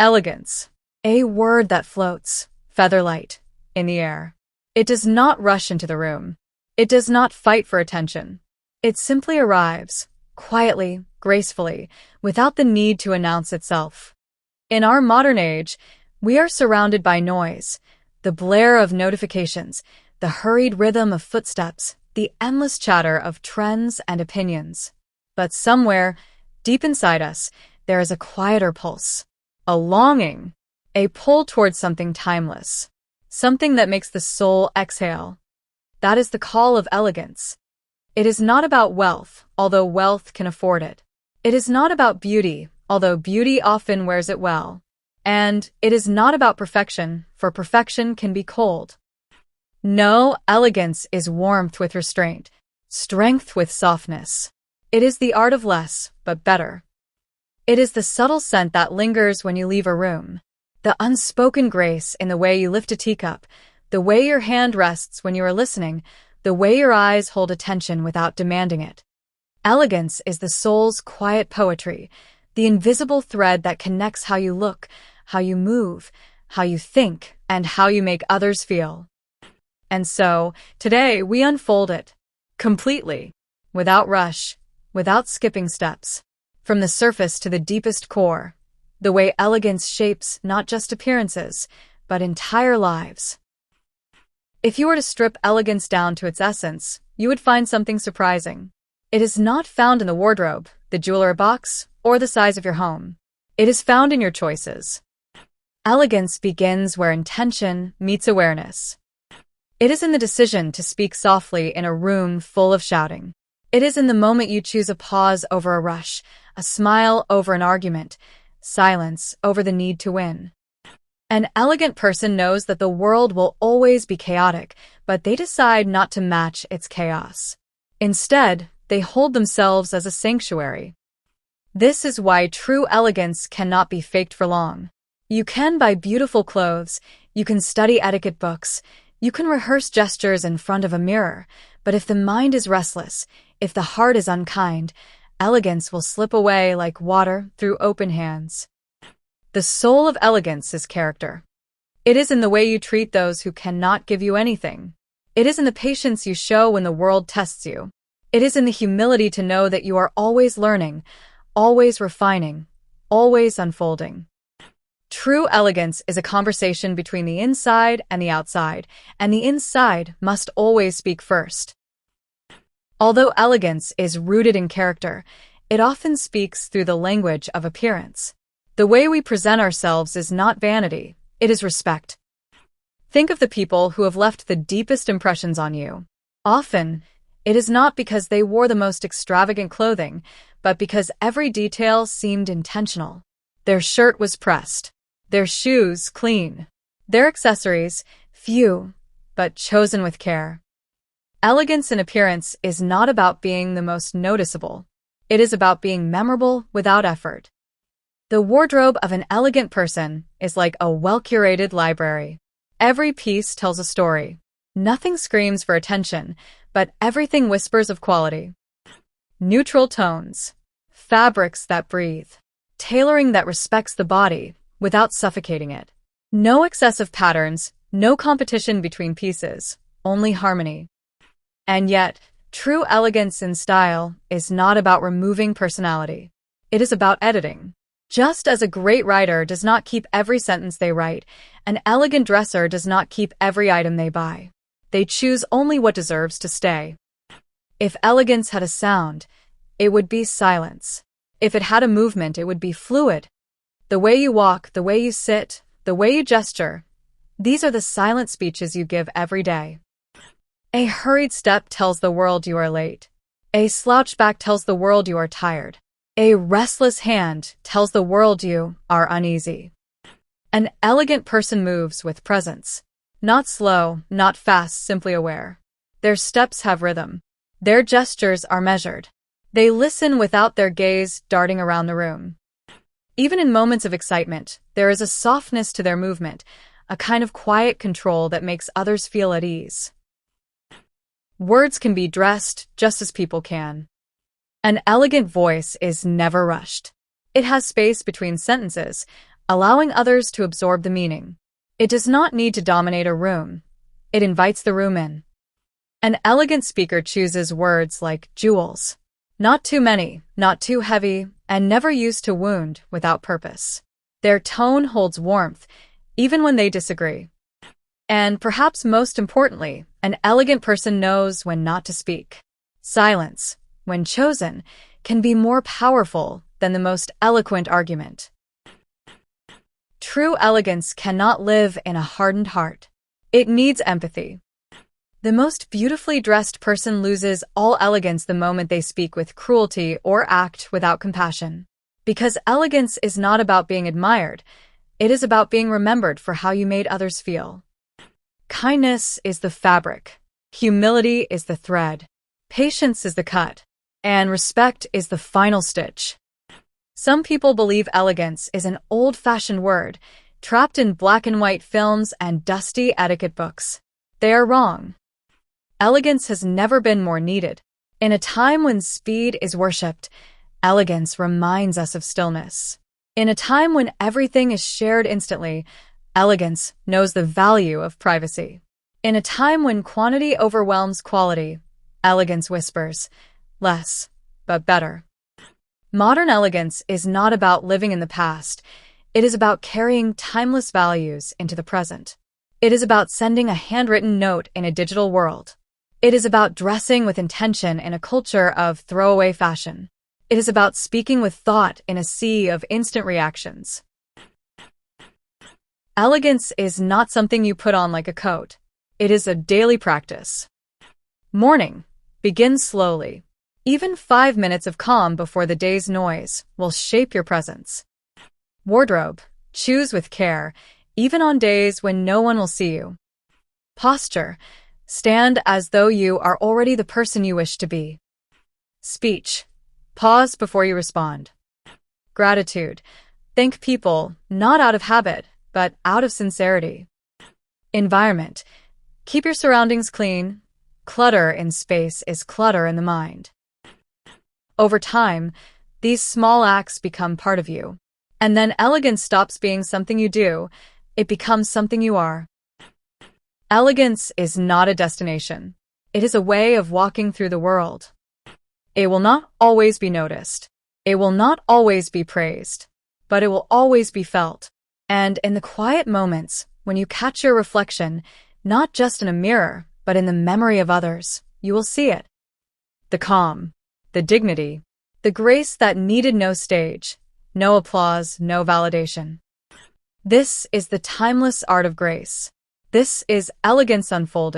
Elegance. A word that floats, feather-light, in the air. It does not rush into the room. It does not fight for attention. It simply arrives, quietly, gracefully, without the need to announce itself. In our modern age, we are surrounded by noise, the blare of notifications, the hurried rhythm of footsteps, the endless chatter of trends and opinions. But somewhere, deep inside us, there is a quieter pulse, a longing, a pull towards something timeless, something that makes the soul exhale. That is the call of elegance. It is not about wealth, although wealth can afford it. It is not about beauty, although beauty often wears it well. And it is not about perfection, for perfection can be cold. No, elegance is warmth with restraint, strength with softness. It is the art of less, but better. It is the subtle scent that lingers when you leave a room, the unspoken grace in the way you lift a teacup, the way your hand rests when you are listening, the way your eyes hold attention without demanding it. Elegance is the soul's quiet poetry, the invisible thread that connects how you look, how you move, how you think, and how you make others feel. And so, today we unfold it, completely, without rush, without skipping steps. From the surface to the deepest core, the way elegance shapes not just appearances, but entire lives. If you were to strip elegance down to its essence, you would find something surprising. It is not found in the wardrobe, the jewelry box, or the size of your home. It is found in your choices. Elegance begins where intention meets awareness. It is in the decision to speak softly in a room full of shouting. It is in the moment you choose a pause over a rush, a smile over an argument, silence over the need to win. An elegant person knows that the world will always be chaotic, but they decide not to match its chaos. Instead, they hold themselves as a sanctuary. This is why true elegance cannot be faked for long. You can buy beautiful clothes, you can study etiquette books, you can rehearse gestures in front of a mirror, but if the mind is restless, if the heart is unkind, elegance will slip away like water through open hands. The soul of elegance is character. It is in the way you treat those who cannot give you anything. It is in the patience you show when the world tests you. It is in the humility to know that you are always learning, always refining, always unfolding. True elegance is a conversation between the inside and the outside, and the inside must always speak first. Although elegance is rooted in character, it often speaks through the language of appearance. The way we present ourselves is not vanity, it is respect. Think of the people who have left the deepest impressions on you. Often, it is not because they wore the most extravagant clothing, but because every detail seemed intentional. Their shirt was pressed, their shoes clean, their accessories few, but chosen with care. Elegance in appearance is not about being the most noticeable. It is about being memorable without effort. The wardrobe of an elegant person is like a well-curated library. Every piece tells a story. Nothing screams for attention, but everything whispers of quality. Neutral tones, fabrics that breathe, tailoring that respects the body without suffocating it. No excessive patterns, no competition between pieces, only harmony. And yet, true elegance in style is not about removing personality. It is about editing. Just as a great writer does not keep every sentence they write, an elegant dresser does not keep every item they buy. They choose only what deserves to stay. If elegance had a sound, it would be silence. If it had a movement, it would be fluid. The way you walk, the way you sit, the way you gesture, these are the silent speeches you give every day. A hurried step tells the world you are late. A slouched back tells the world you are tired. A restless hand tells the world you are uneasy. An elegant person moves with presence. Not slow, not fast, simply aware. Their steps have rhythm. Their gestures are measured. They listen without their gaze darting around the room. Even in moments of excitement, there is a softness to their movement, a kind of quiet control that makes others feel at ease. Words can be dressed just as people can. An elegant voice is never rushed. It has space between sentences, allowing others to absorb the meaning. It does not need to dominate a room. It invites the room in. An elegant speaker chooses words like jewels. Not too many, not too heavy, and never used to wound without purpose. Their tone holds warmth, even when they disagree. And perhaps most importantly, an elegant person knows when not to speak. Silence, when chosen, can be more powerful than the most eloquent argument. True elegance cannot live in a hardened heart. It needs empathy. The most beautifully dressed person loses all elegance the moment they speak with cruelty or act without compassion. Because elegance is not about being admired, it is about being remembered for how you made others feel. Kindness is the fabric, humility is the thread, patience is the cut, and respect is the final stitch. Some people believe elegance is an old-fashioned word, trapped in black and white films and dusty etiquette books. They are wrong. Elegance has never been more needed. In a time when speed is worshipped, elegance reminds us of stillness. In a time when everything is shared instantly, elegance knows the value of privacy. In a time when quantity overwhelms quality, elegance whispers, less, but better. Modern elegance is not about living in the past. It is about carrying timeless values into the present. It is about sending a handwritten note in a digital world. It is about dressing with intention in a culture of throwaway fashion. It is about speaking with thought in a sea of instant reactions. Elegance is not something you put on like a coat. It is a daily practice. Morning. Begin slowly. Even 5 minutes of calm before the day's noise will shape your presence. Wardrobe. Choose with care, even on days when no one will see you. Posture. Stand as though you are already the person you wish to be. Speech. Pause before you respond. Gratitude. Thank people, not out of habit, but out of sincerity. Environment. Keep your surroundings clean. Clutter in space is clutter in the mind. Over time, these small acts become part of you. And then elegance stops being something you do, it becomes something you are. Elegance is not a destination. It is a way of walking through the world. It will not always be noticed. It will not always be praised. But it will always be felt. And in the quiet moments, when you catch your reflection, not just in a mirror, but in the memory of others, you will see it. The calm, the dignity, the grace that needed no stage, no applause, no validation. This is the timeless art of grace. This is elegance unfolded.